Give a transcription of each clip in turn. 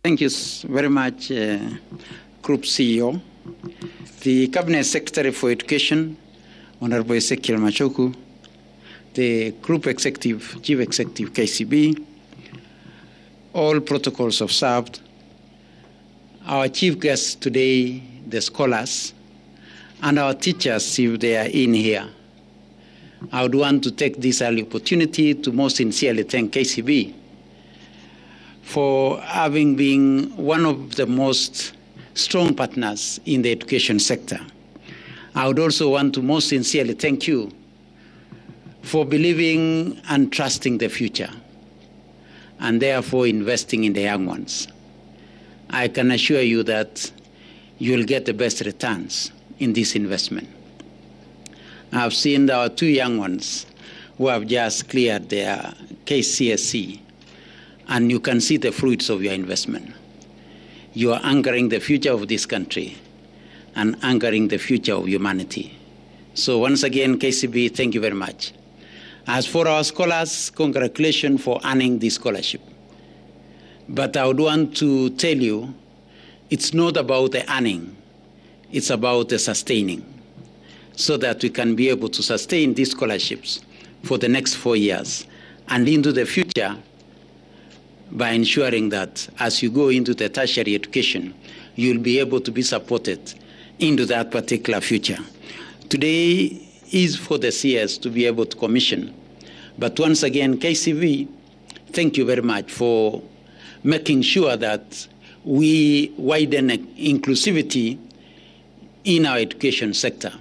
Thank you very much, Group CEO. The Cabinet Secretary for Education, Honorable Ezekiel Machoku, the Group Executive, Chief Executive, KCB, all protocols observed, our chief guests today, the scholars, and our teachers, if they are in here. I would want to take this early opportunity to most sincerely thank KCB for having been one of the most strong partners in the education sector. I would also want to most sincerely thank you for believing and trusting the future, and therefore investing in the young ones. I can assure you that you'll get the best returns in this investment. I've seen our two young ones who have just cleared their KCSE, and you can see the fruits of your investment. You are anchoring the future of this country and anchoring the future of humanity. So once again, KCB, thank you very much. As for our scholars, congratulations for earning this scholarship. But I would want to tell you, it's not about the earning, it's about the sustaining, so that we can be able to sustain these scholarships for the next 4 years and into the future, by ensuring that as you go into the tertiary education, you'll be able to be supported into that particular future. Today is for the CS to be able to commission. But once again, KCB, thank you very much for making sure that we widen inclusivity in our education sector,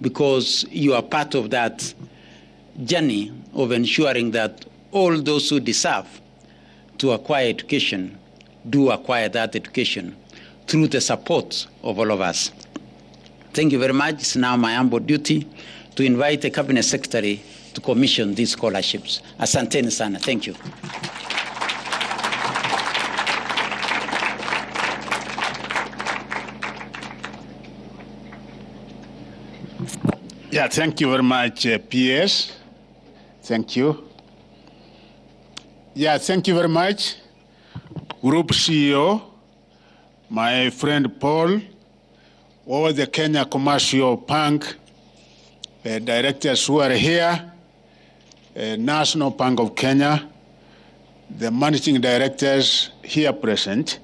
because you are part of that journey of ensuring that all those who deserve to acquire education do acquire that education through the support of all of us. Thank you very much. It's now my humble duty to invite the Cabinet Secretary to commission these scholarships. Asanteni sana. Thank you. Yeah, thank you very much, PS. Thank you. Yeah, thank you very much, Group CEO, my friend Paul, all the Kenya Commercial Bank directors who are here, National Bank of Kenya, the managing directors here present,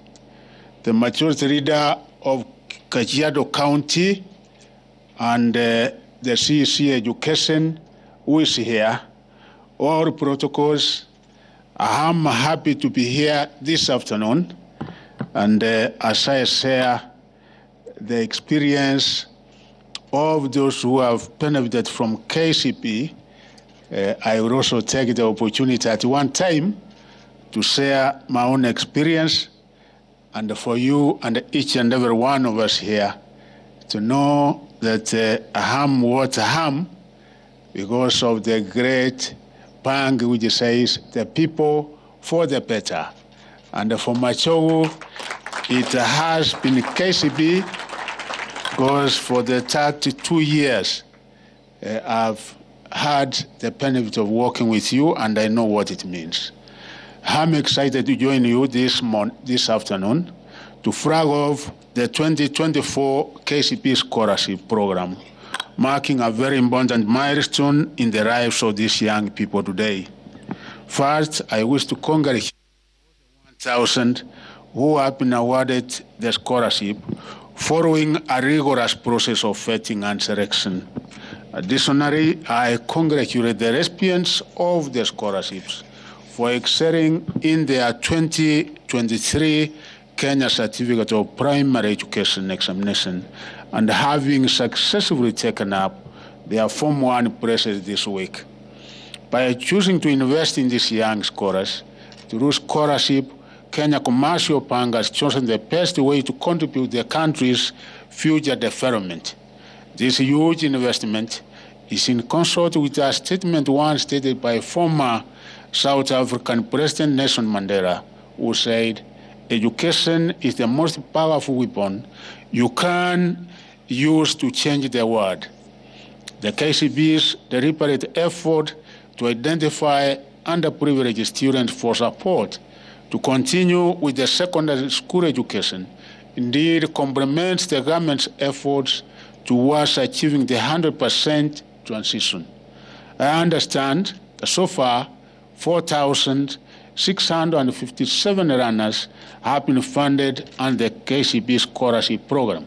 the majority leader of Kajiado County, and the CEC Education who is here, all protocols. I'm happy to be here this afternoon, and as I share the experience of those who have benefited from KCB, I will also take the opportunity at one time to share my own experience, and for you and each and every one of us here to know that I am what I am because of the great bank which says the people for the better. And for Machogu, it has been KCB because for the 32 years I've had the benefit of working with you, and I know what it means. I'm excited to join you this afternoon to flag off the 2024 KCB Scholarship Program, marking a very important milestone in the lives of these young people today. First, I wish to congratulate 1,000 who have been awarded the scholarship following a rigorous process of vetting and selection. Additionally, I congratulate the recipients of the scholarships for excelling in their 2023 Kenya Certificate of Primary Education examination and having successfully taken up their Form 1 process this week. By choosing to invest in these young scholars, through scholarship, Kenya Commercial Bank has chosen the best way to contribute to the country's future development. This huge investment is in consort with a statement once stated by former South African President Nelson Mandela, who said, "Education is the most powerful weapon you can use to change the world." The KCB's deliberate effort to identify underprivileged students for support to continue with the secondary school education indeed complements the government's efforts towards achieving the 100% transition. I understand that so far 4,657 runners have been funded under the KCB scholarship program.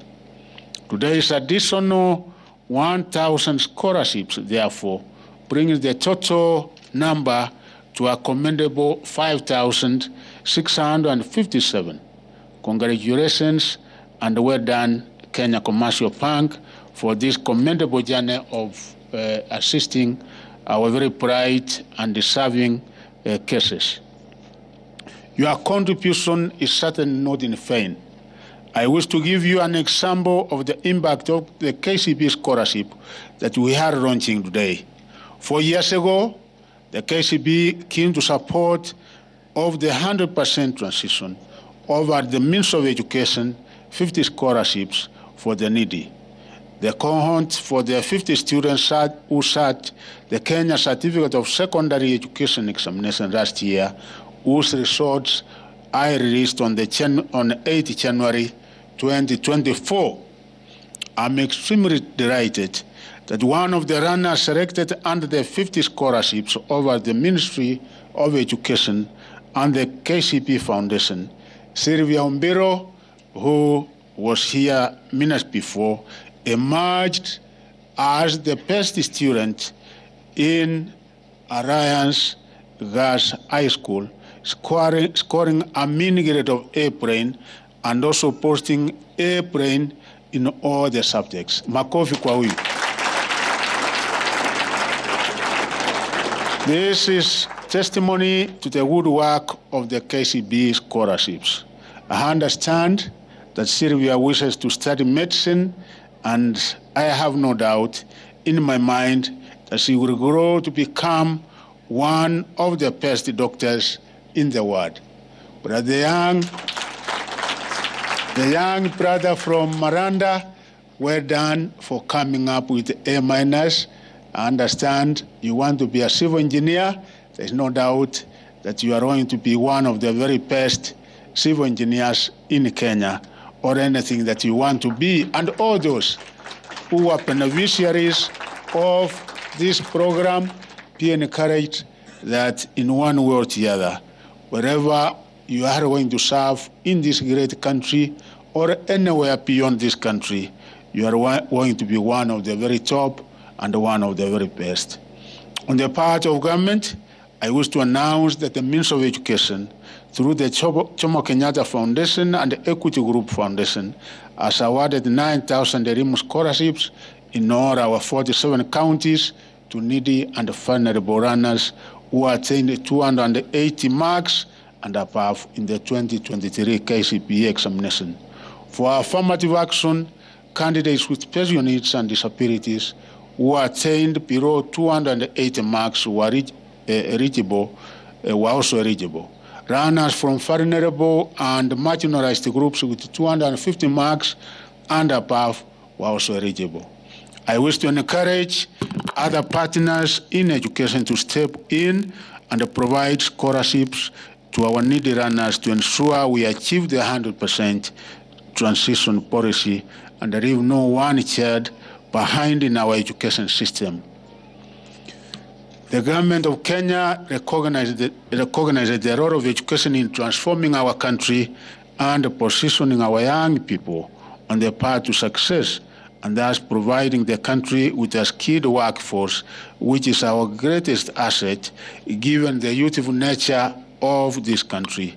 Today's additional 1,000 scholarships, therefore, brings the total number to a commendable 5,657. Congratulations and well done, Kenya Commercial Bank, for this commendable journey of assisting our very bright and deserving cases. Your contribution is certainly not in vain. I wish to give you an example of the impact of the KCB scholarship that we are launching today. 4 years ago, the KCB came to support of the 100% transition over the means of education, 50 scholarships for the needy. The cohort for the 50 students who sat the Kenya Certificate of Secondary Education examination last year, whose results I released on 8 January 2024. I'm extremely delighted that one of the runners selected under the 50 scholarships over the Ministry of Education and the KCB Foundation, Sylvia Umbiro, who was here minutes before, emerged as the best student in Alliance Girls High School, scoring a mean grade of A+ and also posting A+ in all the subjects. Makofi kwa huyu. This is testimony to the good work of the KCB scholarships. I understand that Sylvia wishes to study medicine, and I have no doubt in my mind that she will grow to become one of the best doctors in the world. But the young brother from Maranda, well done for coming up with A-. I understand you want to be a civil engineer. There's no doubt that you are going to be one of the very best civil engineers in Kenya, or anything that you want to be. And all those who are beneficiaries of this program, be encouraged that in one way or the other, wherever you are going to serve in this great country or anywhere beyond this country, you are going to be one of the very top and one of the very best. On the part of government, I wish to announce that the Ministry of Education, through the Jomo Kenyatta Foundation and the Equity Group Foundation, has awarded 9,000 Elimu scholarships in all our 47 counties to needy and vulnerable runners who attained 280 marks and above in the 2023 KCB examination. For affirmative action, candidates with special needs and disabilities who attained below 280 marks were also eligible. Runners from vulnerable and marginalized groups with 250 marks and above were also eligible. I wish to encourage other partners in education to step in and provide scholarships to our needy runners to ensure we achieve the 100% transition policy and leave no one child behind in our education system. The government of Kenya recognizes the role of education in transforming our country and positioning our young people on the path to success, and thus providing the country with a skilled workforce, which is our greatest asset, given the youthful nature of this country.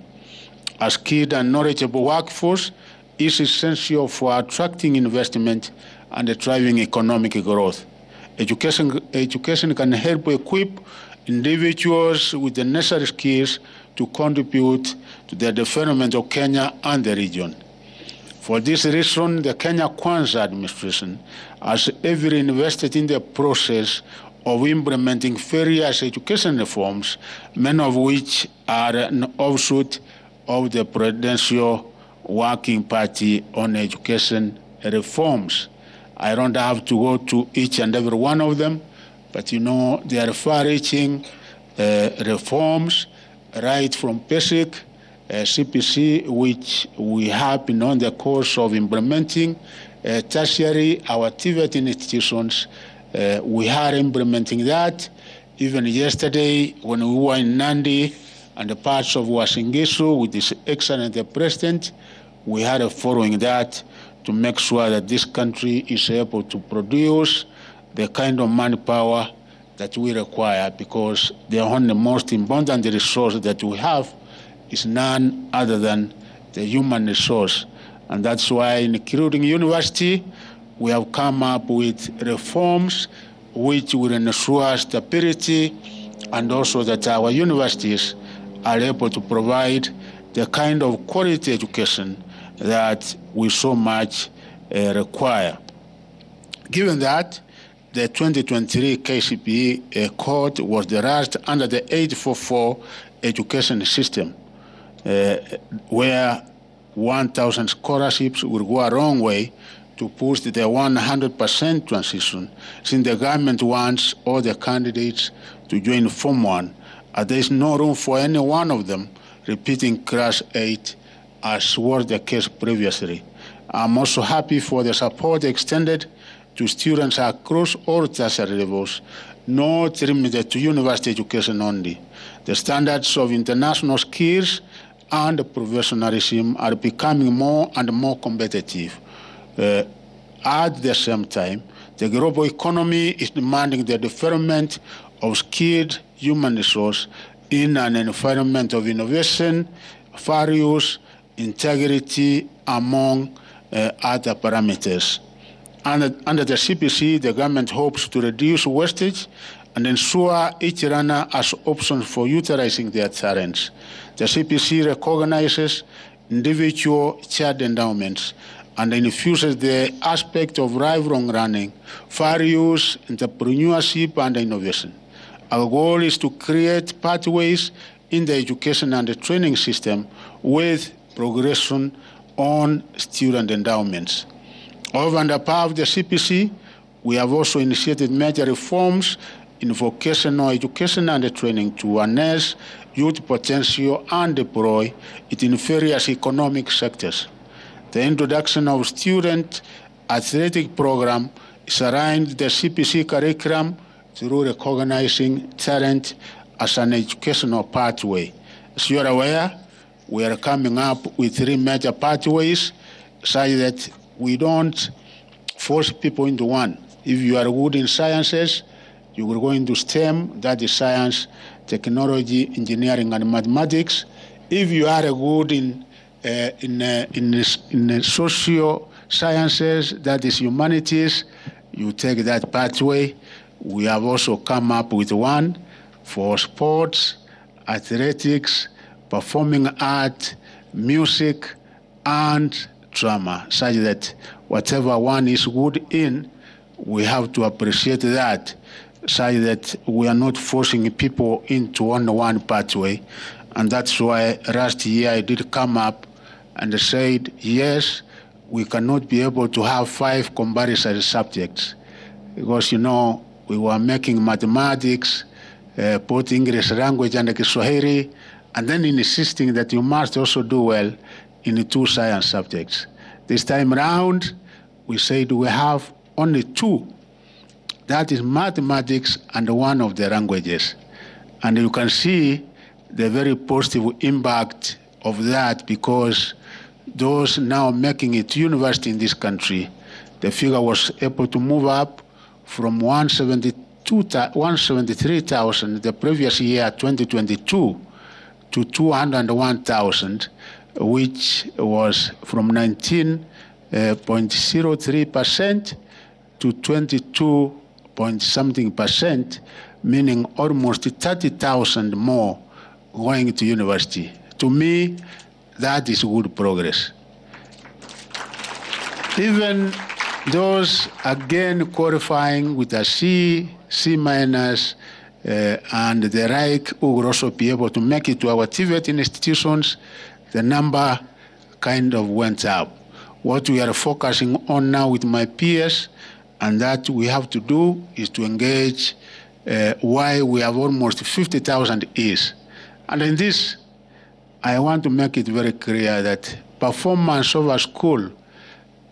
A skilled and knowledgeable workforce is essential for attracting investment and driving economic growth. Education can help equip individuals with the necessary skills to contribute to the development of Kenya and the region. For this reason, the Kenya Kwanza administration has heavily invested in the process of implementing various education reforms, many of which are an offshoot of the Presidential Working Party on Education Reforms. I don't have to go to each and every one of them, but you know they are far-reaching reforms, right from basic CPC, which we have been on the course of implementing. Tertiary, our TVET institutions, we are implementing that. Even yesterday, when we were in Nandi and the parts of Wasingisu with His Excellency President, we are following that to make sure that this country is able to produce the kind of manpower that we require, because the only most important resource that we have is none other than the human resource. And that's why, including university, we have come up with reforms which will ensure stability and also that our universities are able to provide the kind of quality education that we so much require. Given that, the 2023 KCB code was derived under the 844 education system, where 1,000 scholarships will go a long way to push the 100% transition, since the government wants all the candidates to join Form 1, and there is no room for any one of them repeating Class 8 as was the case previously. I'm also happy for the support extended to students across all tertiary levels, not limited to university education only. The standards of international skills and professionalism are becoming more and more competitive. At the same time, the global economy is demanding the development of skilled human resource in an environment of innovation, values, integrity, among other parameters. Under the CPC, the government hopes to reduce wastage and ensure each learner has options for utilizing their talents. The CPC recognizes individual child endowments and infuses the aspect of lifelong learning, values, entrepreneurship, and innovation. Our goal is to create pathways in the education and the training system with progression on student endowments. Over and above the CPC, we have also initiated major reforms in vocational education and training to harness youth potential and deploy it in various economic sectors. The introduction of student athletic program is aligned with the CPC curriculum through recognizing talent as an educational pathway. As you are aware, we are coming up with 3 major pathways such that we don't force people into one. If you are good in sciences, you will go into STEM, that is science, technology, engineering, and mathematics. If you are good in social sciences, that is humanities, you take that pathway. We have also come up with one for sports, athletics, performing art, music, and drama, such that whatever one is good in, we have to appreciate that, such that we are not forcing people into only one pathway. And that's why last year I did come up and said, yes, we cannot be able to have 5 compulsory subjects, because, you know, we were making mathematics, both English language and Kiswahili, and then insisting that you must also do well in the 2 science subjects. This time around, we said we have only 2. That is mathematics and one of the languages. And you can see the very positive impact of that, because those now making it to university in this country, the figure was able to move up from 173,000 the previous year, 2022, to 201,000, which was from 19.03% to 22.something%, meaning almost 30,000 more going to university. To me, that is good progress. Even those, again, qualifying with a C, C-, and the like, who will also be able to make it to our TVET institutions, the number kind of went up. What we are focusing on now with my peers, and that we have to do, is to engage why we have almost 50,000 is. And in this, I want to make it very clear that performance of a school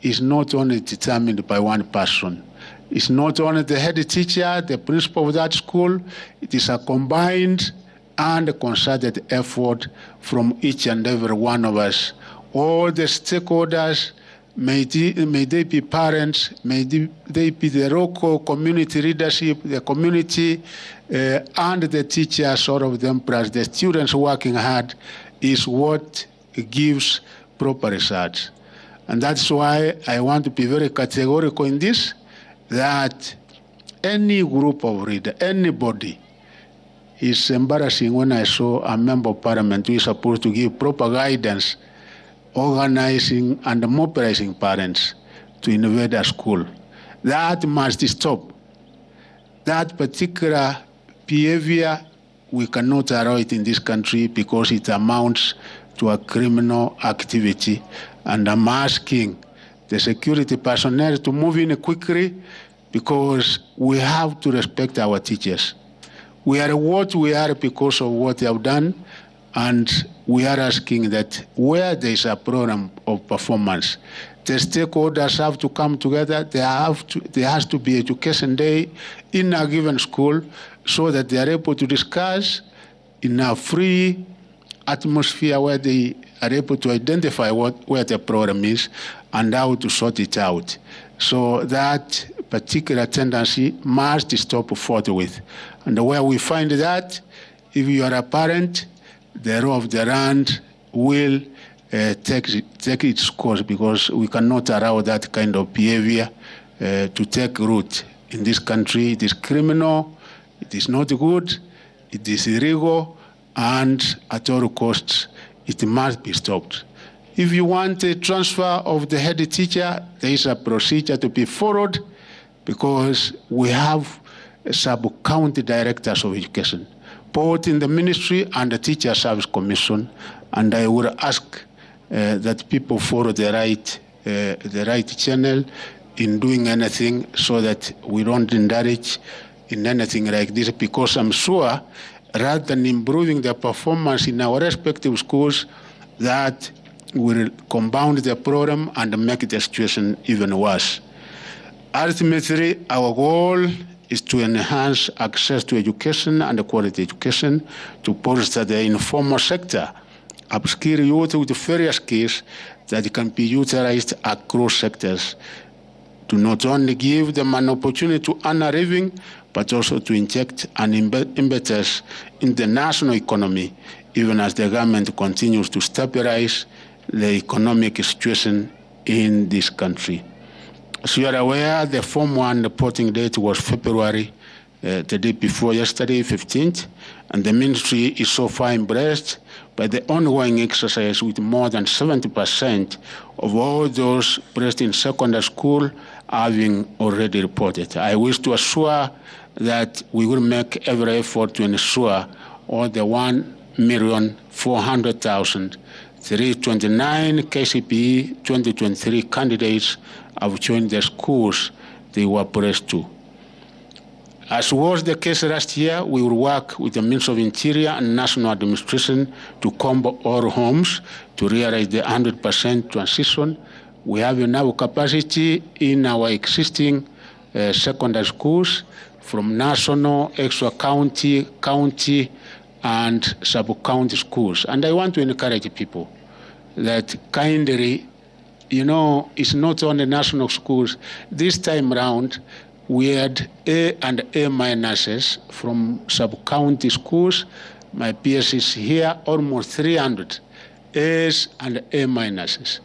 is not only determined by one person. It's not only the head teacher, the principal of that school. It is a combined and concerted effort from each and every one of us. All the stakeholders, may they be parents, may they be the local community leadership, the community, and the teachers, all of them, plus the students working hard, is what gives proper results. And that's why I want to be very categorical in this, that any group of readers, anybody, is embarrassing when I saw a member of parliament who is supposed to give proper guidance, organizing and mobilizing parents to invade a school. That must stop. That particular behavior, we cannot allow it in this country because it amounts to a criminal activity. And I'm asking the security personnel to move in quickly because we have to respect our teachers. We are what we are because of what they have done, and we are asking that where there is a program of performance, the stakeholders have to come together. There has to be education day in a given school so that they are able to discuss in a free atmosphere where they are able to identify where the problem is and how to sort it out. So that particular tendency must stop forthwith. And where we find that, if you are a parent, the law of the land will take its course, because we cannot allow that kind of behavior to take root in this country. It is criminal, it is not good, it is illegal, and at all costs, it must be stopped. If you want a transfer of the head teacher, there is a procedure to be followed, because we have sub-county directors of education, both in the ministry and the Teacher Service Commission, and I will ask that people follow the right channel in doing anything so that we don't indulge in anything like this, because I'm sure rather than improving the performance in our respective schools, that will compound the problem and make the situation even worse. Ultimately, our goal is to enhance access to education and quality education, to bolster the informal sector, upskill youth with various skills that can be utilized across sectors, to not only give them an opportunity to earn a living, but also to inject an impetus in the national economy, even as the government continues to stabilize the economic situation in this country. As you are aware, the Form 1 reporting date was February, the day before yesterday, 15th, and the ministry is so far impressed by the ongoing exercise with more than 70% of all those placed in secondary school having already reported. I wish to assure that we will make every effort to ensure all the 1,400,329 KCB 2023 candidates have joined the schools they were placed to. As was the case last year, we will work with the Ministry of Interior and National Administration to comb all homes to realize the 100% transition. We have enough capacity in our existing secondary schools, from national, extra county, and sub-county schools. And I want to encourage people that kindly, it's not only national schools. This time around, we had A and A minuses from sub-county schools. My PS is here, almost 300 A's and A minuses.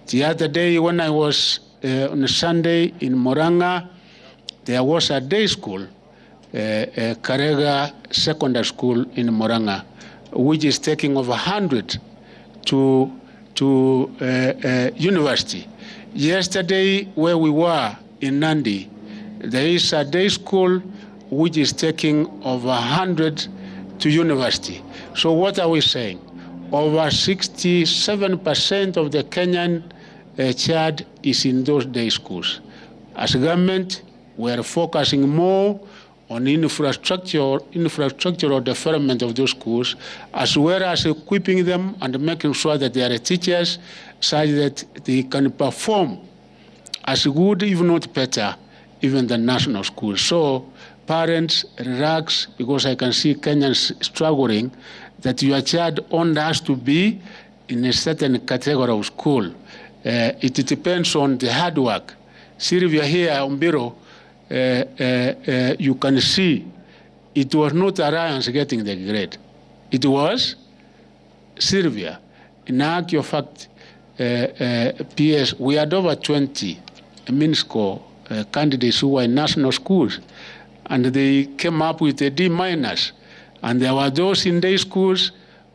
The other day when I was on a Sunday in Moranga, there was a day school, Karega Secondary School in Moranga, which is taking over 100 to university. Yesterday, where we were in Nandi, there is a day school which is taking over 100 to university. So what are we saying? Over 67% of the Kenyan child is in those day schools. As a government, we are focusing more on infrastructural development of those schools, as well as equipping them and making sure that they are teachers such that they can perform as good, if not better, even the national schools. So parents, relax, because I can see Kenyans struggling, that your child only has to be in a certain category of school. It depends on the hard work. Sylvia here, Umbiro, you can see it was not Alliance getting the grade. It was Sylvia. In actual fact, PS, we had over 20 MINSCO candidates who were in national schools, and they came up with a D-. And there were those in day schools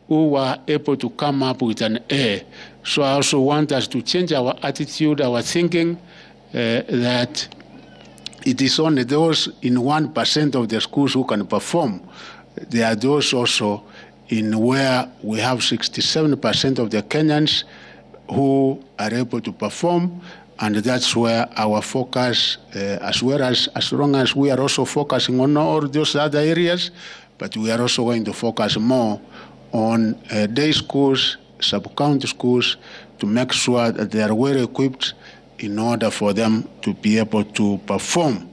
who were able to come up with an A. So I also want us to change our attitude, our thinking, that it is only those in 1% of the schools who can perform. There are those also in where we have 67% of the Kenyans who are able to perform, and that's where our focus, as long as we are also focusing on all those other areas, but we are also going to focus more on day schools, sub-county schools, to make sure that they are well equipped in order for them to be able to perform.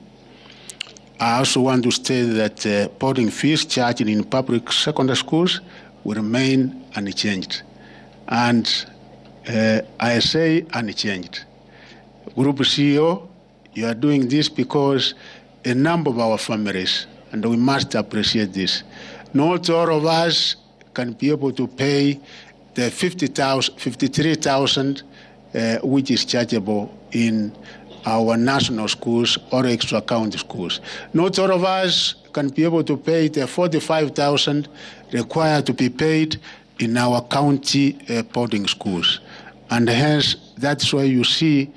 I also want to state that boarding fees charged in public secondary schools will remain unchanged. And I say unchanged. Group CEO, you are doing this because a number of our families, and we must appreciate this, not all of us can be able to pay the 53,000 which is chargeable in our national schools or extra county schools. Not all of us can be able to pay the 45,000 required to be paid in our county boarding schools. And hence, that's why you see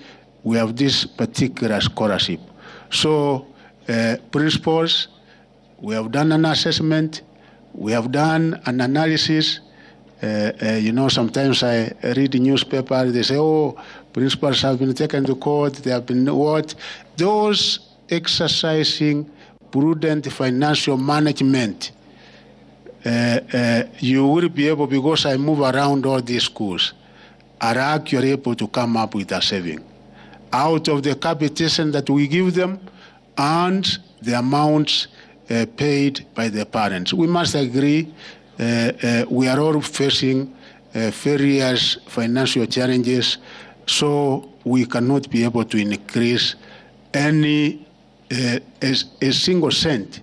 we have this particular scholarship. So, principals, we have done an assessment, we have done an analysis. You know, sometimes I read the newspaper, they say, oh, principals have been taken to court, they have been what? Those exercising prudent financial management, you will be able, because I move around all these schools, are actually able to come up with a saving out of the capitation that we give them and the amounts paid by the parents. We must agree we are all facing various financial challenges, so we cannot be able to increase any a single cent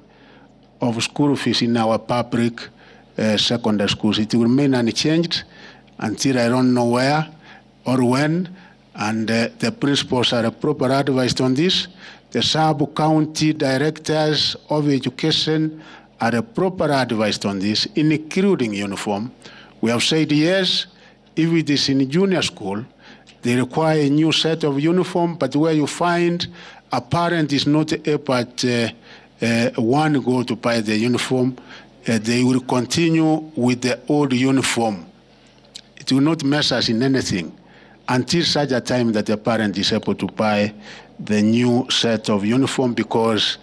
of school fees in our public secondary schools. It will remain unchanged until I don't know where or when, and the principals are properly advised on this. The sub-county directors of education are properly advised on this, including uniform. We have said yes, if it is in junior school, they require a new set of uniform, but where you find a parent is not able at one go to buy the uniform, they will continue with the old uniform. It will not mess us in anything until such a time that the parent is able to buy the new set of uniform, because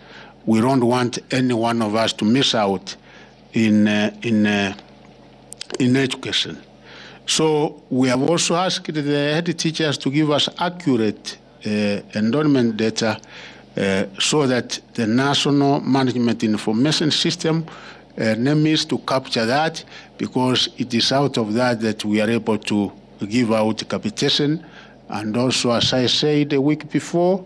we don't want any one of us to miss out in education. So we have also asked the head teachers to give us accurate enrollment data so that the National Management Information System NEMIS to capture that, because it is out of that we are able to give out capitation. And also, as I said a week before,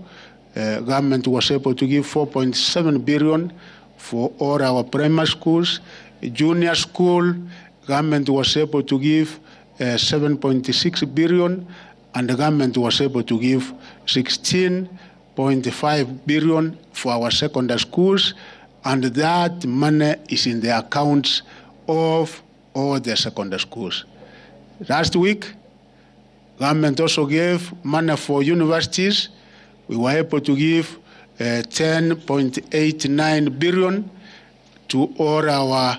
government was able to give 4.7 billion for all our primary schools. Junior school, government was able to give 7.6 billion, and the government was able to give 16.5 billion for our secondary schools, and that money is in the accounts of all the secondary schools. Last week, government also gave money for universities. We were able to give 10.89 billion to all our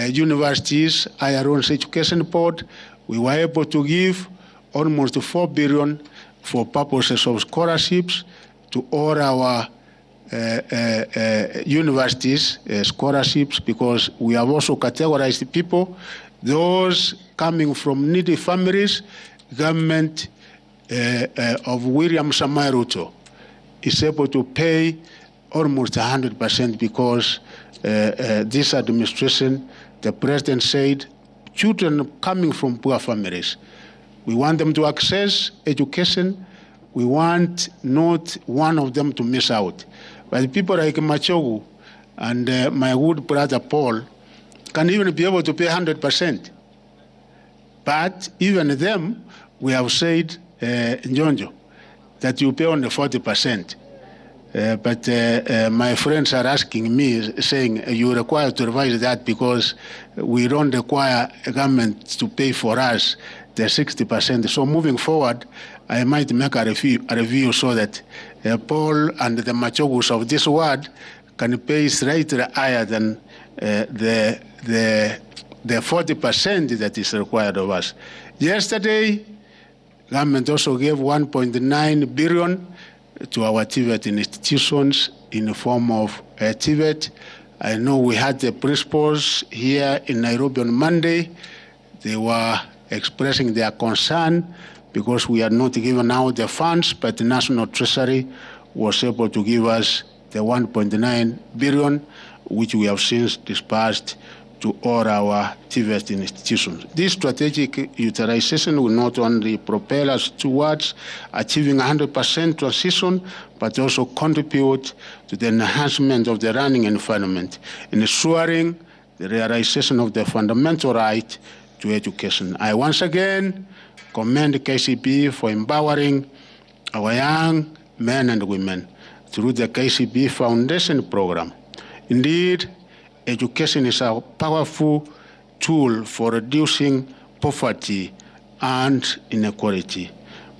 universities, higher education board. We were able to give almost 4 billion for purposes of scholarships to all our universities, scholarships, because we have also categorized people, those coming from needy families. Government of William Samoei Ruto is able to pay almost 100% because this administration, the president said, children coming from poor families, we want them to access education. We want not one of them to miss out. But people like Machogu and my good brother Paul can even be able to pay 100%. But even them, we have said, Njonjo, that you pay only 40%. But my friends are asking me, saying, you require to revise that because we don't require government to pay for us the 60%. So moving forward, I might make a review so that Paul and the Machogus of this world can pay slightly higher than the 40% that is required of us. Yesterday, government also gave 1.9 billion to our TVET institutions in the form of TVET. I know we had the principals here in Nairobi on Monday. They were expressing their concern because we had not given out the funds, but the National Treasury was able to give us the 1.9 billion, which we have since dispersed to all our TVET institutions. This strategic utilization will not only propel us towards achieving 100% transition, but also contribute to the enhancement of the learning environment, ensuring the realization of the fundamental right to education. I once again commend KCB for empowering our young men and women through the KCB Foundation program. Indeed, education is a powerful tool for reducing poverty and inequality.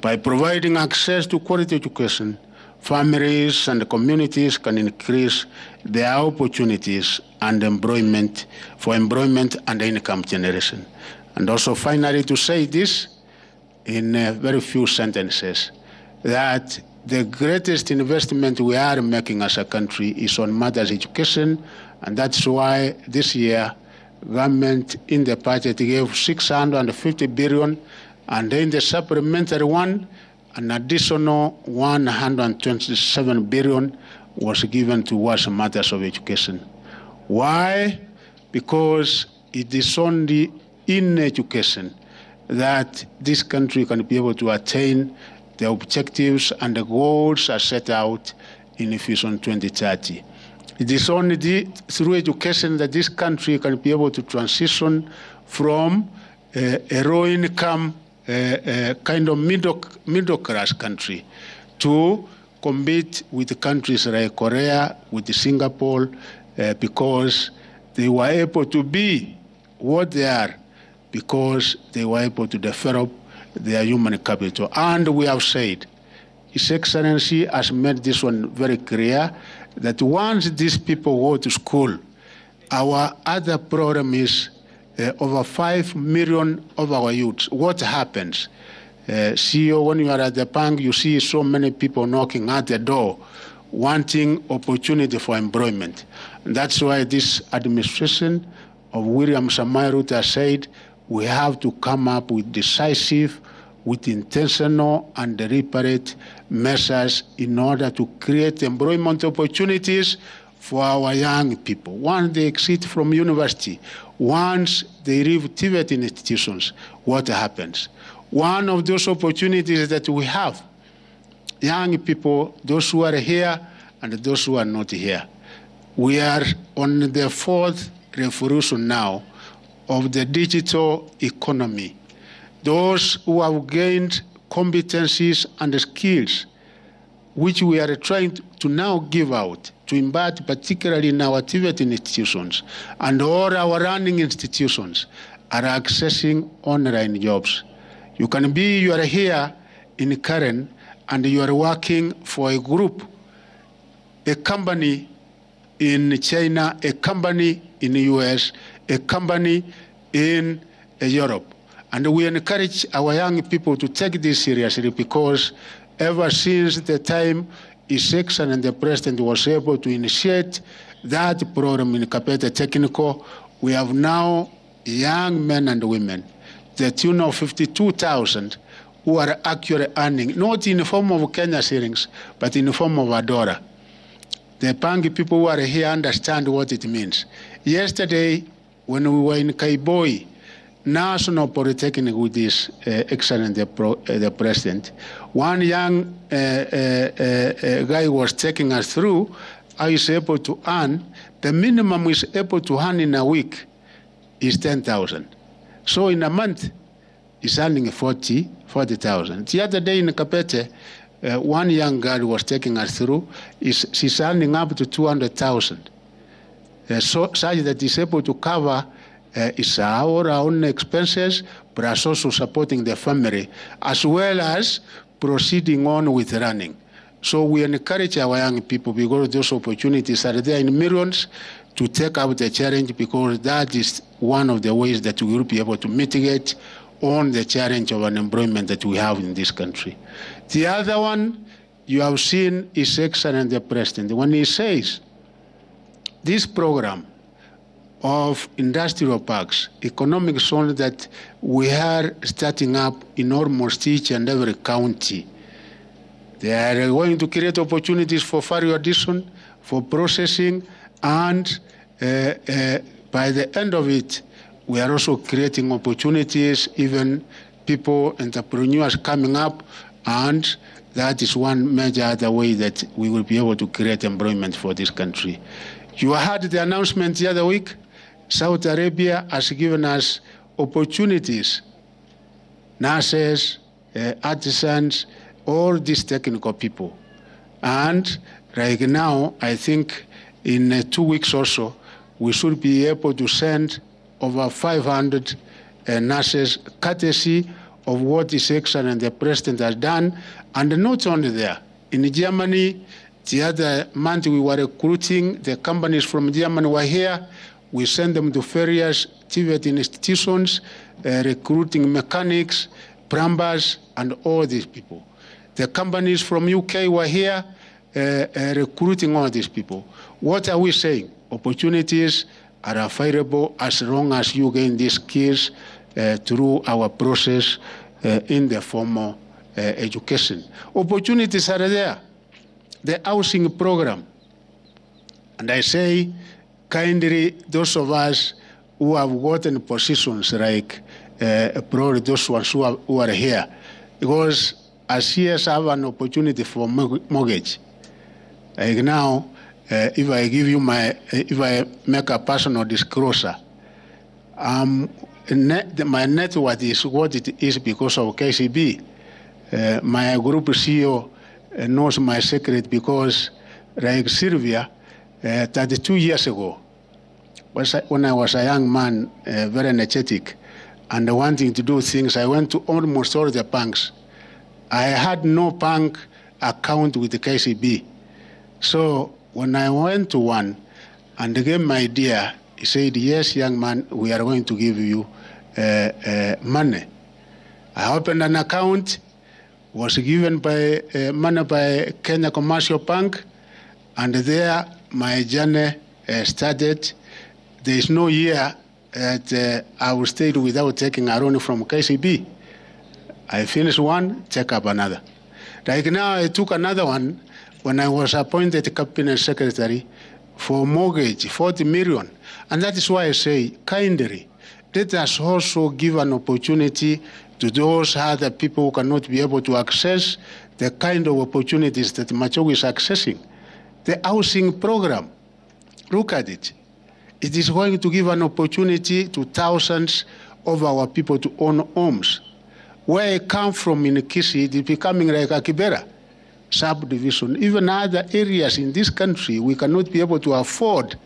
By providing access to quality education, families and communities can increase their opportunities and employment and income generation. And also finally to say this in very few sentences, that the greatest investment we are making as a country is on matters education, and that's why this year government in the budget gave 650 billion, and in the supplementary one, an additional 127 billion was given towards matters of education. Why? Because it is only in education that this country can be able to attain the objectives and the goals are set out in Vision 2030. It is only through education that this country can be able to transition from a low-income kind of middle-class country to compete with countries like Korea, with Singapore, because they were able to be what they are, because they were able to develop their human capital. And we have said, His Excellency has made this one very clear, that once these people go to school, our other problem is over 5 million of our youths. What happens? CEO, when you are at the bank, you see so many people knocking at the door, wanting opportunity for employment. And that's why this administration of William Samoei Ruto said, we have to come up with decisive, with intentional and deliberate measures in order to create employment opportunities for our young people. Once they exit from university, once they leave TVET institutions, what happens? One of those opportunities that we have, young people, those who are here and those who are not here. We are on the fourth revolution now of the digital economy. Those who have gained competencies and skills, which we are trying to now give out, to embed particularly in our TVET institutions, and all our running institutions are accessing online jobs. You are here in Karen, and you are working for a group, a company in China, a company in the US, a company in Europe. And we encourage our young people to take this seriously, because ever since the time His Excellency the President was able to initiate that program in Kapete Technical. We have now young men and women, the tune of 52,000, who are actually earning, not in the form of Kenya shillings, but in the form of $1. The Pangi people who are here understand what it means. Yesterday, when we were in Kaiboi, National Polytechnic with this excellent the President, one young guy was taking us through how he's able to earn, the minimum he's able to earn in a week is 10,000. So in a month, he's earning 40,000. The other day in Kapete, one young girl was taking us through, she's earning up to 200,000. So such that he's able to cover our own expenses, plus also supporting the family, as well as proceeding on with running. So we encourage our young people, because those opportunities are there in millions, to take up the challenge, because that is one of the ways that we will be able to mitigate on the challenge of unemployment that we have in this country. The other one, you have seen His Excellency the President, when he says this program of industrial parks, economic zones that we are starting up in almost each and every county. They are going to create opportunities for value addition, for processing, and by the end of it, we are also creating opportunities, even people, entrepreneurs coming up, and that is one major other way that we will be able to create employment for this country. You heard the announcement the other week. Saudi Arabia has given us opportunities, nurses, artisans, all these technical people. And right now, I think in 2 weeks or so, we should be able to send over 500 nurses, courtesy of what His Excellency the President has done. And not only there, in Germany, the other month we were recruiting, the companies from Germany were here. We send them to various TVET institutions, recruiting mechanics, plumbers, and all these people. The companies from UK were here recruiting all these people. What are we saying? Opportunities are available as long as you gain these skills through our process in the formal education. Opportunities are there. The housing program. And I say, kindly, those of us who have gotten positions like probably those ones who are here, because as CS have an opportunity for mortgage. Like now, if I give you if I make a personal disclosure, my net worth is what it is because of KCB. My group CEO knows my secret because, like Sylvia, 32 years ago, when I was a young man, very energetic, and wanting to do things, I went to almost all the banks. I had no bank account with the KCB. So when I went to one and gave my idea, he said, yes, young man, we are going to give you money. I opened an account, was given by money by Kenya Commercial Bank, and there my journey started. There is no year that I will stay without taking a loan from KCB. I finished one, take up another. Like now, I took another one when I was appointed cabinet secretary for mortgage, 40 million. And that is why I say, kindly, let us also give an opportunity to those other people who cannot be able to access the kind of opportunities that Machogu is accessing. The housing program, look at it. It is going to give an opportunity to thousands of our people to own homes. Where I come from in Kisi, it is becoming like a Kibera subdivision. Even other areas in this country, we cannot be able to afford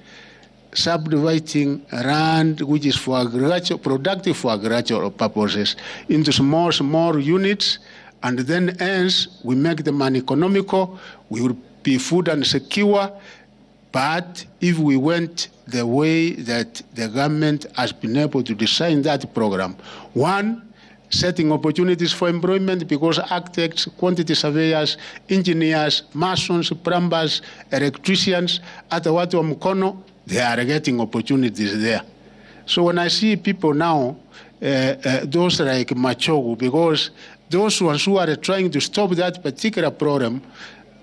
subdividing land which is for agriculture, productive for agricultural purposes, into small units, and then hence we make them uneconomical. We will be food and secure. But if we went the way that the government has been able to design that program, one, setting opportunities for employment, because architects, quantity surveyors, engineers, masons, plumbers, electricians, hata watu wa mkono, they are getting opportunities there. So when I see people now, those like Machogu, because those ones who are trying to stop that particular program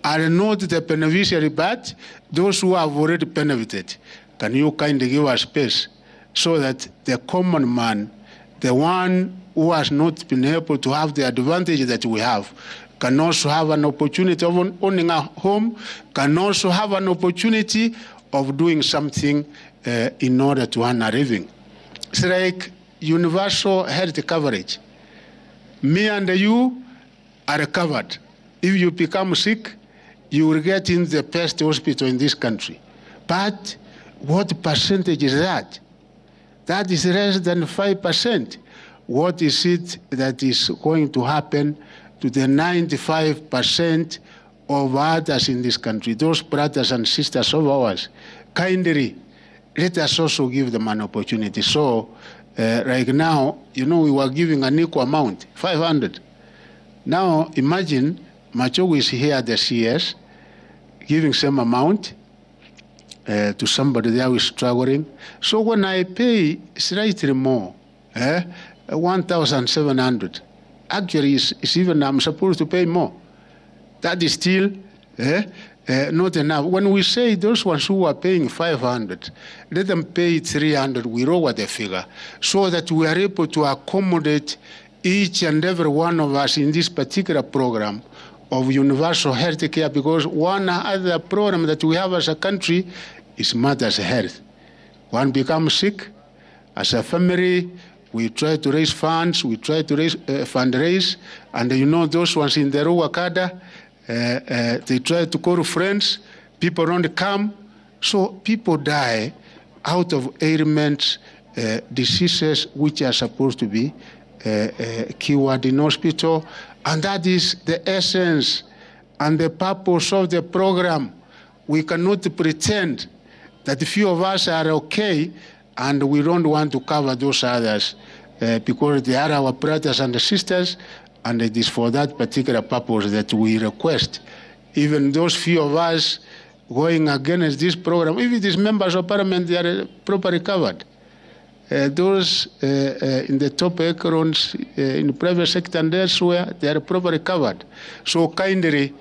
are not the beneficiary, but those who have already benefited. Can you kindly give us space so that the common man, the one who has not been able to have the advantage that we have, can also have an opportunity of owning a home, can also have an opportunity of doing something in order to earn a living. It's like universal health coverage. Me and you are covered. If you become sick, you will get in the best hospital in this country. But what percentage is that? That is less than 5%. What is it that is going to happen to the 95% of others in this country, those brothers and sisters of ours? Kindly, let us also give them an opportunity. So, right now, we were giving an equal amount, 500. Now, imagine Machogu is here at the CS, giving some amount to somebody there who is struggling. So when I pay slightly more, 1,700, actually it's even I'm supposed to pay more. That is still not enough. When we say those ones who are paying 500, let them pay 300, we lower the figure, so that we are able to accommodate each and every one of us in this particular program of universal health care, because one other program that we have as a country is mother's health. One becomes sick, as a family, we try to raise funds, we try to fundraise, and those ones in the Ruwakada, they try to call friends, people don't come, so people die out of ailments, diseases which are supposed to be cured in hospital, and that is the essence and the purpose of the program. We cannot pretend that a few of us are okay and we don't want to cover those others because they are our brothers and sisters, and it is for that particular purpose that we request even those few of us going against this program, if it is members of parliament, they are properly covered. Those in the top echelons, in the private sector and elsewhere, they are properly covered. So kindly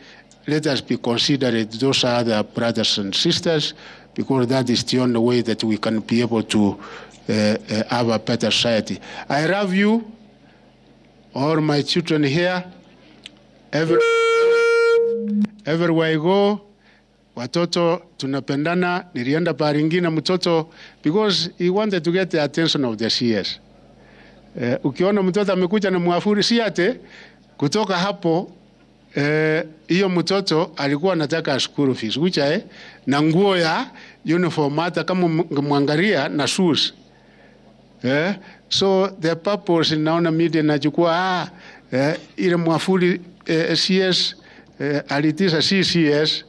let us be considerate those are the brothers and sisters, because that is the only way that we can be able to have a better society. I love you, all my children here, everywhere I go. Watoto tunapendana. Nilienda pahali ingine mtoto, because he wanted to get the attention of the CS. Ukiona mtoto amekuja na mwafuri, si ate kutoka hapo, hiyo mtoto alikuwa anataka school fees, which na nguo ya uniform, hata kama mwangalia na shoes. So the purpose naona media nachukua ile mwafuri CS alitisha CS.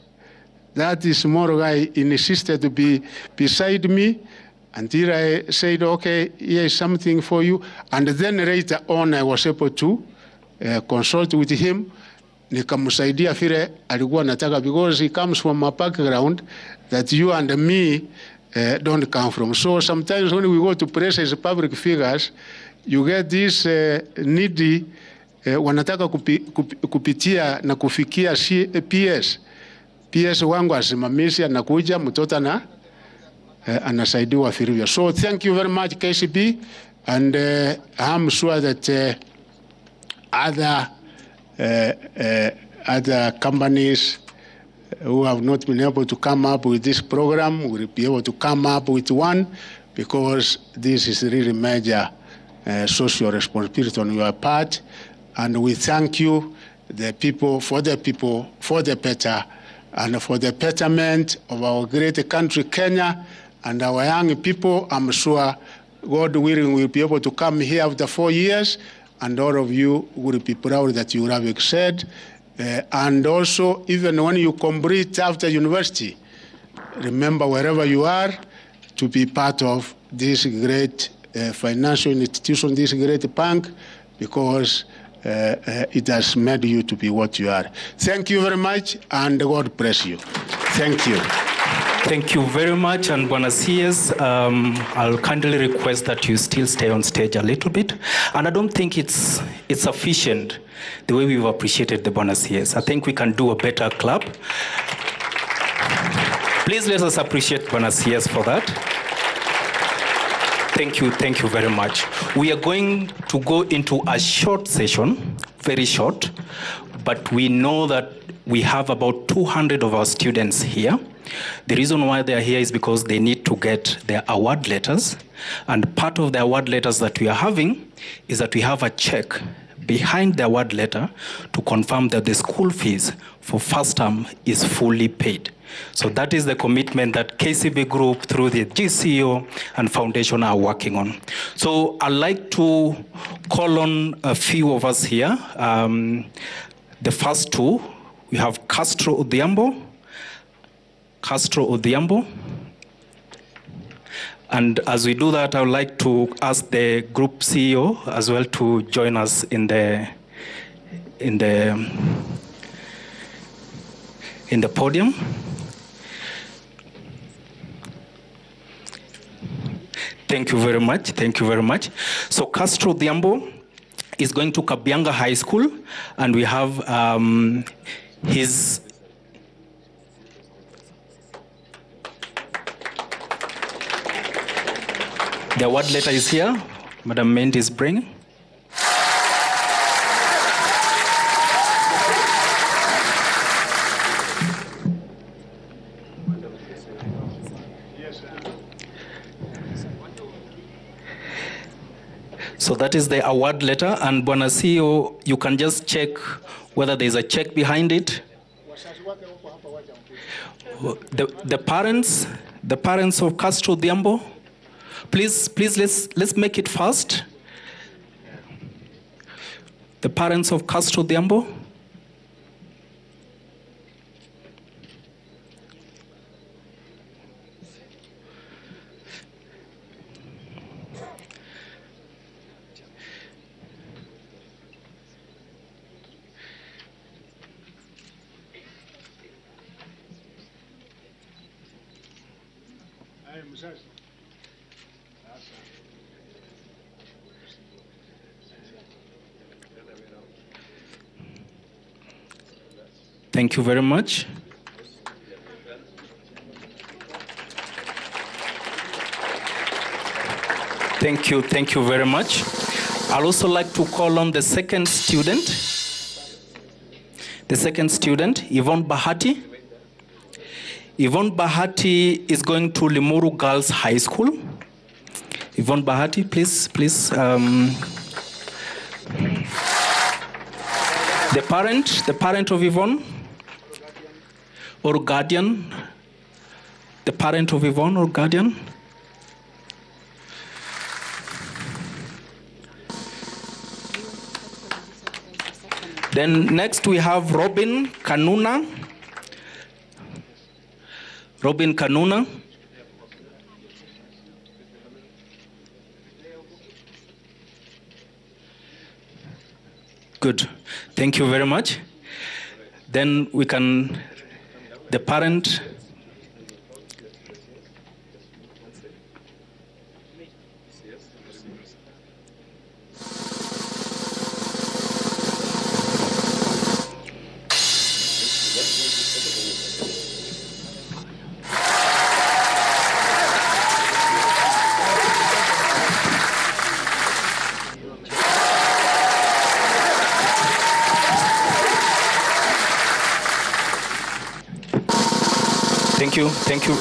That is more guy insisted to be beside me until I said, okay, here is something for you. And then later on I was able to consult with him. Nikamsaidia vile alikuwa nataka, because he comes from a background that you and me don't come from. So sometimes when we go to places, public figures, you get this needy, wanataka kupitia na kufikia PS wangu asimamishi, anakuja mtoto na anasaidiwa vilivyo. So thank you very much KCB, and I'm sure that other companies who have not been able to come up with this program will be able to come up with one, because this is really major social responsibility on your part. And we thank you, the people, for the better, and for the betterment of our great country, Kenya, and our young people. I'm sure, God willing, we'll be able to come here after 4 years, and all of you will be proud that you have excelled. And also, even when you complete after university, remember wherever you are to be part of this great financial institution, this great bank, because it has made you to be what you are. Thank you very much, and God bless you. Thank you. Thank you very much, and Bwana CS, I'll kindly request that you still stay on stage a little bit. And I don't think it's sufficient the way we've appreciated the Bwana CS. I think we can do a better clap. Please let us appreciate Bwana CS for that. Thank you very much. We are going to go into a short session, very short, but we know that we have about 200 of our students here. The reason why they are here is because they need to get their award letters. And part of the award letters that we are having is that we have a check behind the award letter to confirm that the school fees for first term is fully paid. So that is the commitment that KCB Group through the GCO and Foundation are working on. So I'd like to call on a few of us here. The first two, we have Castro Odhiambo. And as we do that, I would like to ask the group CEO as well to join us in the podium. Thank you very much. Thank you very much. So Castro Odhiambo is going to Kabianga High School, and we have the award letter is here. Madam Mendy is bringing. So that is the award letter, and Bwana CEO, you can just check whether there's a check behind it. The parents of Castro Odhiambo, please let's make it fast. The parents of Castro Odhiambo. Thank you very much. Thank you very much. I'd also like to call on the second student. Yvonne Bahati. Yvonne Bahati is going to Limuru Girls High School. Yvonne Bahati, please. The parent of Yvonne, or guardian. The parent of Yvonne or guardian. Then next we have Robin Kanuna. Good. Thank you very much. Then we can, the parent. Thank you.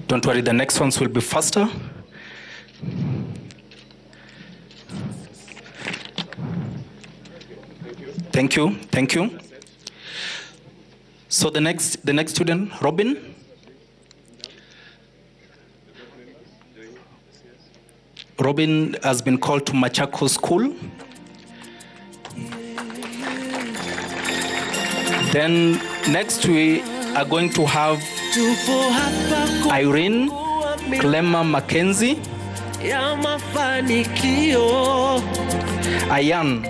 Don't worry, the next ones will be faster. Thank you. So the next student, Robin. Robin has been called to Machako School. Then Next, we are going to have Irene Clema Mackenzie. Ayan.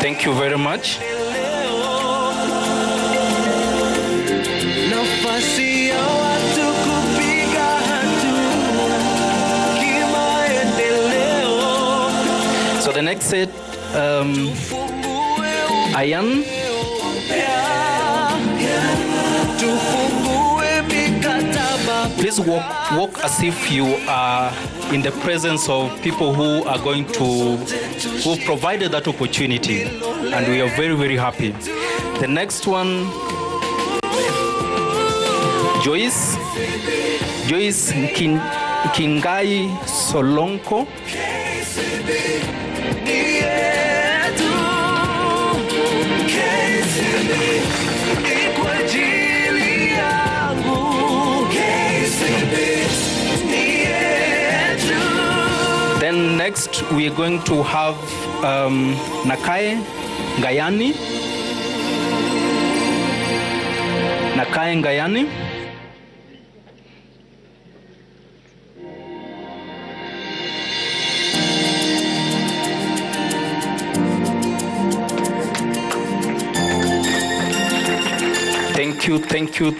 Thank you very much. So the next set, Ayan. Please walk as if you are in the presence of people who are going to, who provided that opportunity, and we are very, very happy. The next one, Joyce Kingai Solonko. Then next we are going to have Nakai Ngayani. Nakai Ngayani.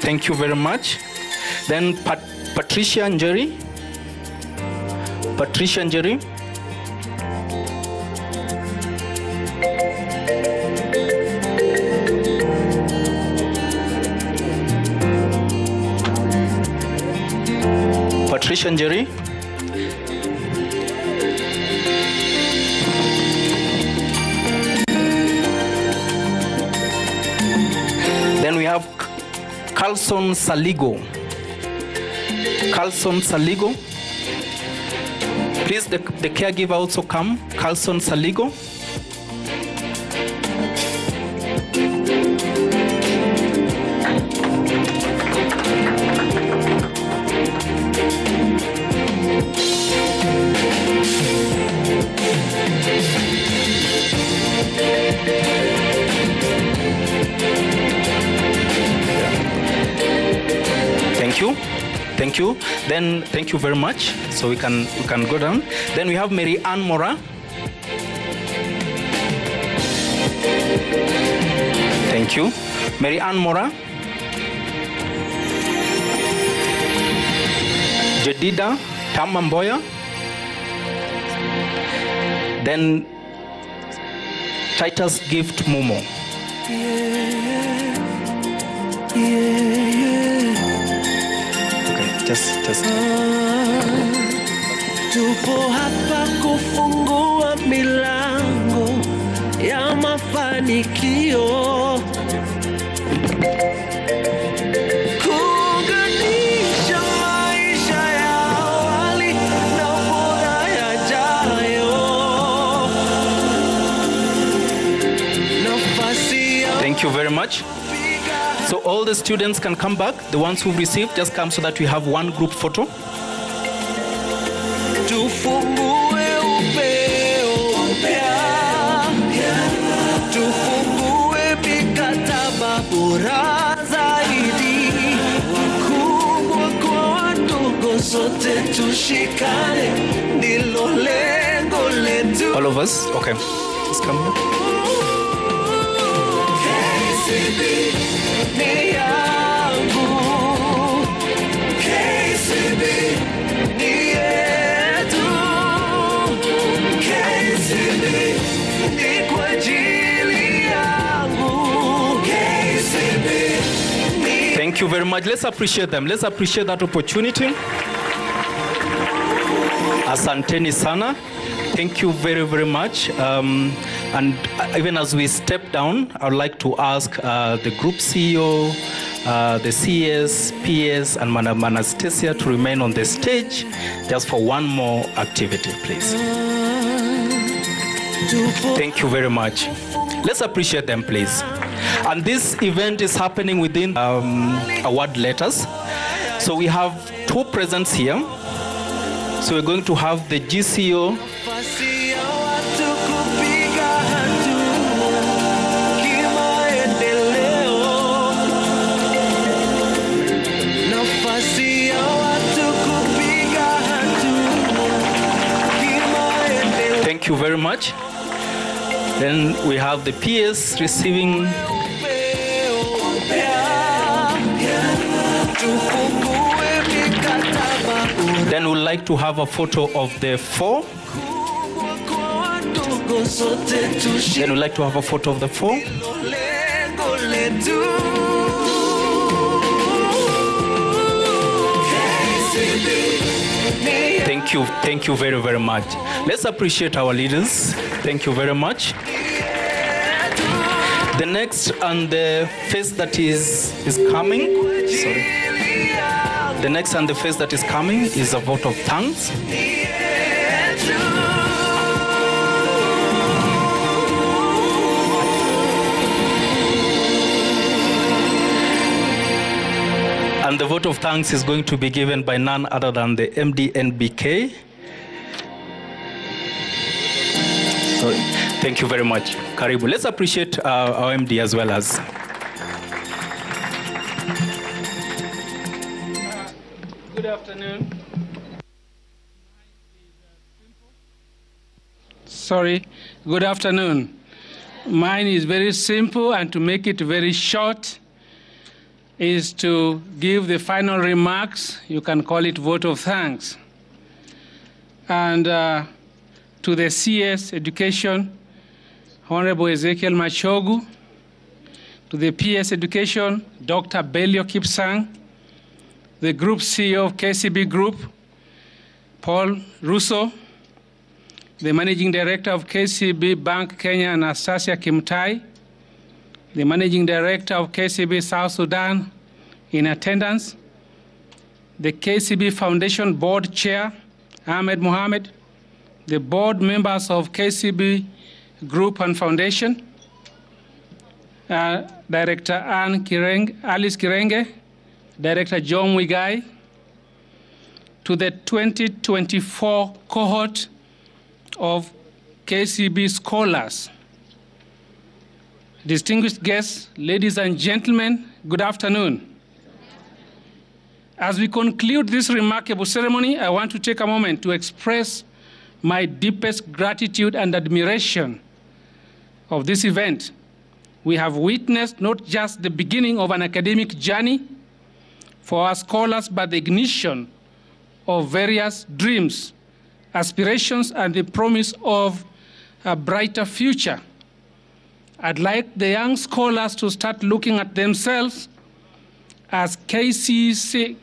Thank you very much. Then Patricia Njeri. Patricia Njeri. Patricia Njeri. Then we have Carlson Saligo. Carlson Saligo. Please, the caregiver also come. Carlson Saligo. Thank you. Then thank you very much. So we can go down. Then we have Mary Ann Mora. Thank you. Mary Ann Mora. Jedida Tamamboya. Then Titus Gift Momo. Just. Tupo hapa kufungua milango ya mafanikio, kuunganisha maisha ya awali na bora yajayo. Thank you very much. So all the students can come back. The ones who've received, just come so that we have one group photo. All of us? Okay. Just come here. KCB ni yangu, KCB ni yetu, KCB ni kwa ajili yangu, KCB ni. Thank you very much. Let's appreciate them. Let's appreciate that opportunity. Asanteni sana. Thank you very, very much. And even as we step down, I would like to ask the group CEO, the CS, PS, and Madam Anastasia to remain on the stage just for one more activity, please. Thank you very much. Let's appreciate them, please. And this event is happening within award letters. So we have two presents here. So we're going to have the GCO. Thank you very much. Then we have the PS receiving. Then we'd like to have a photo of the four. Then we'd like to have a photo of the four. Thank you very, very much. Let's appreciate our leaders. Thank you very much. The next and the face that is coming, sorry. The next and the face that is coming is a vote of thanks. And the vote of thanks is going to be given by none other than the MDNBK. Sorry. Thank you very much. Karibu. Let's appreciate our MD as well as. Good afternoon. Sorry. Good afternoon. Mine is very simple, and to make it very short, is to give the final remarks. You can call it vote of thanks. And to the CS Education, Honorable Ezekiel Machogu, to the PS Education, Dr. Belio Kipsang, the Group CEO of KCB Group, Paul Russo, the Managing Director of KCB Bank Kenya, Anastasia Kimtai, the Managing Director of KCB South Sudan in attendance, the KCB Foundation Board Chair, Ahmed Mohamed, the board members of KCB Group and Foundation, Director Alice Kirenge, Director John Wigai, to the 2024 cohort of KCB scholars. Distinguished guests, ladies and gentlemen, good afternoon. As we conclude this remarkable ceremony, I want to take a moment to express my deepest gratitude and admiration of this event. We have witnessed not just the beginning of an academic journey for our scholars, but the ignition of various dreams, aspirations, and the promise of a brighter future. I'd like the young scholars to start looking at themselves as KCSC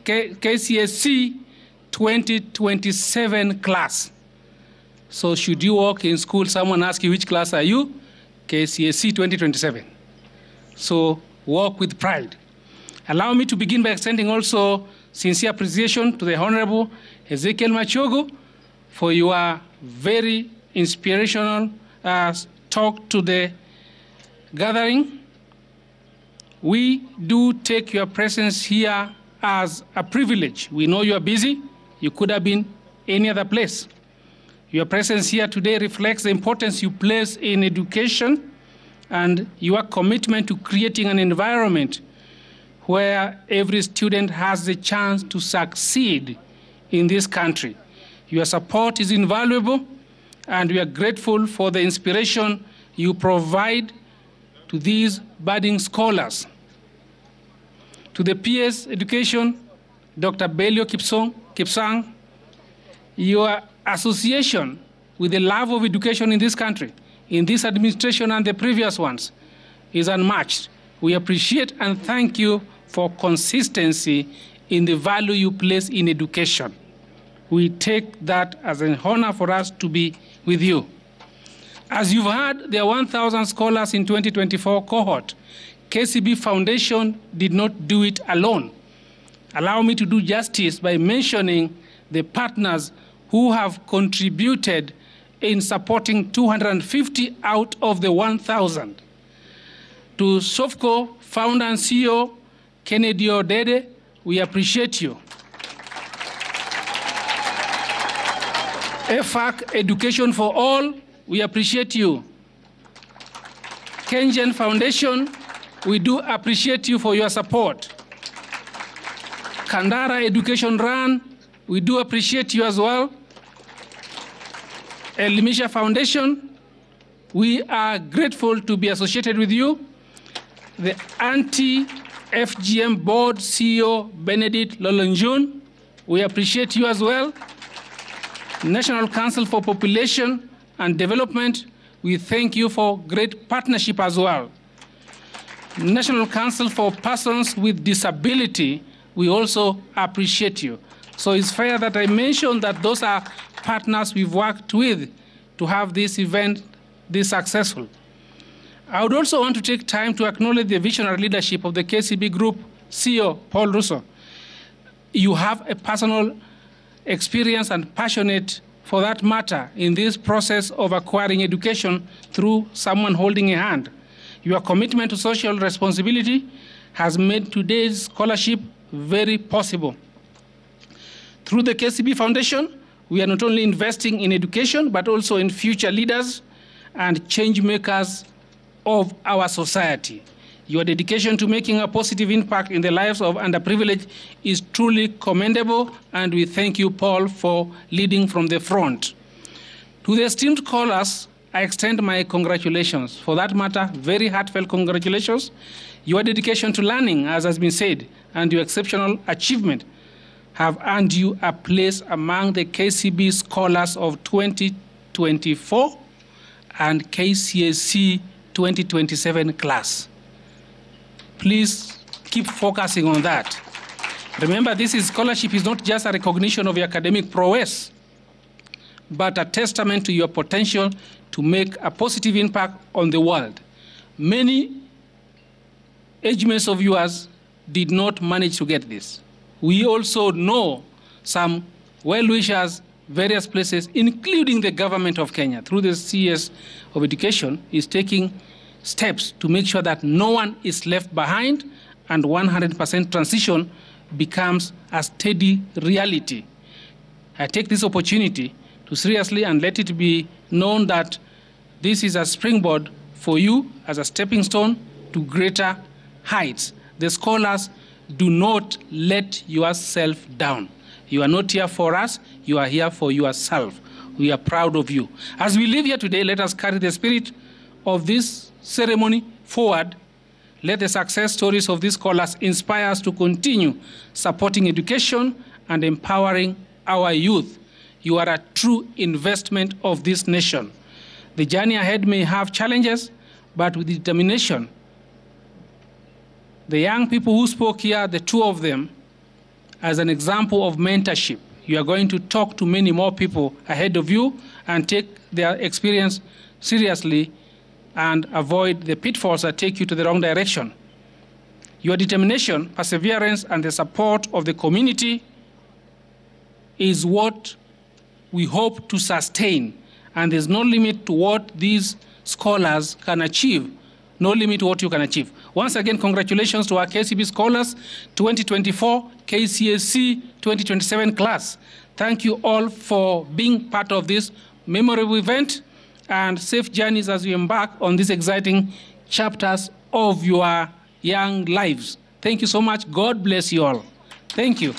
2027 class. So should you walk in school, someone asks you, which class are you? KCSC 2027. So walk with pride. Allow me to begin by extending also sincere appreciation to the Honorable Ezekiel Machogu for your very inspirational talk to the gathering. We do take your presence here as a privilege. We know you are busy. You could have been any other place. Your presence here today reflects the importance you place in education and your commitment to creating an environment where every student has the chance to succeed in this country. Your support is invaluable, and we are grateful for the inspiration you provide to these budding scholars. To the PS Education, Dr. Belio Kipsang, your association with the love of education in this country, in this administration and the previous ones, is unmatched. We appreciate and thank you for consistency in the value you place in education. We take that as an honor for us to be with you. As you've heard, there are 1,000 scholars in 2024 cohort. KCB Foundation did not do it alone. Allow me to do justice by mentioning the partners who have contributed in supporting 250 out of the 1,000. To SOFCO founder and CEO, Kennedy Odede, we appreciate you. EFAC Education for All, we appreciate you. Kengen Foundation, we do appreciate you for your support. Kandara Education Run, we do appreciate you as well. Elimisha Foundation, we are grateful to be associated with you. The Anti-FGM Board CEO, Benedict Lolonjun, we appreciate you as well. National Council for Population and Development, we thank you for great partnership as well. National Council for Persons with Disability, we also appreciate you. So it's fair that I mention that those are partners we've worked with to have this event this successful. I would also want to take time to acknowledge the visionary leadership of the KCB Group CEO, Paul Russo. You have a personal experience and passionate, for that matter, in this process of acquiring education through someone holding a hand. Your commitment to social responsibility has made today's scholarship very possible. Through the KCB Foundation, we are not only investing in education, but also in future leaders and change makers of our society. Your dedication to making a positive impact in the lives of underprivileged is truly commendable, and we thank you, Paul, for leading from the front. To the esteemed callers, I extend my congratulations. For that matter, very heartfelt congratulations. Your dedication to learning, as has been said, and your exceptional achievement have earned you a place among the KCB scholars of 2024 and KCSE 2027 class. Please keep focusing on that. Remember, this scholarship is not just a recognition of your academic prowess, but a testament to your potential to make a positive impact on the world. Many age mates of yours did not manage to get this. We also know some well-wishers, various places, including the government of Kenya, through the CS of Education, is taking steps to make sure that no one is left behind and 100% transition becomes a steady reality. I take this opportunity to seriously and let it be known that this is a springboard for you as a stepping stone to greater heights. The scholars, do not let yourself down. You are not here for us, you are here for yourself. We are proud of you. As we live here today, let us carry the spirit of this ceremony forward. Let the success stories of these scholars inspire us to continue supporting education and empowering our youth. You are a true investment of this nation. The journey ahead may have challenges, but with determination. The young people who spoke here, the two of them, as an example of mentorship. You are going to talk to many more people ahead of you and take their experience seriously and avoid the pitfalls that take you to the wrong direction. Your determination, perseverance, and the support of the community is what we hope to sustain. And there's no limit to what these scholars can achieve. No limit to what you can achieve. Once again, congratulations to our KCB scholars 2024 KCSE 2027 class. Thank you all for being part of this memorable event, and safe journeys as you embark on these exciting chapters of your young lives. Thank you so much. God bless you all. Thank you.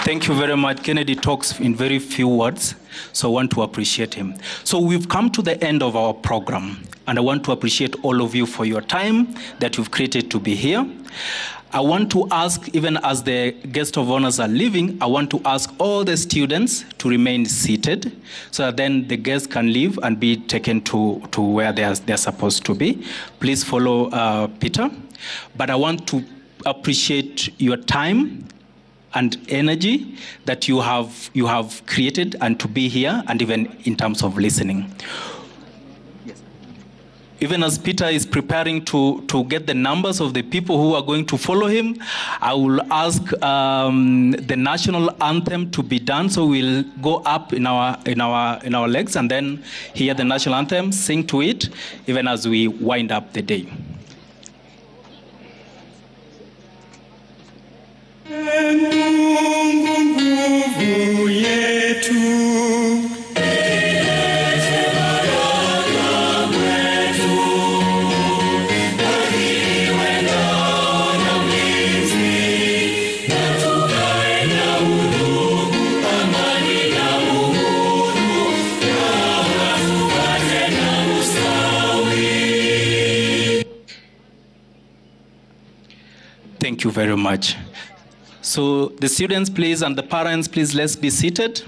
Thank you very much. Kennedy talks in very few words, so I want to appreciate him. So we've come to the end of our program, and I want to appreciate all of you for your time that you've created to be here. I want to ask, even as the guest of honors are leaving, I want to ask all the students to remain seated so that then the guests can leave and be taken to where they're supposed to be. Please follow Peter. But I want to appreciate your time and energy that you have created and to be here, and even in terms of listening. even as Peter is preparing to get the numbers of the people who are going to follow him, I will ask the national anthem to be done. So we'll go up in our legs and then hear the national anthem, sing to it, even as we wind up the day. Thank you very much. So the students, please, and the parents, please, let's be seated.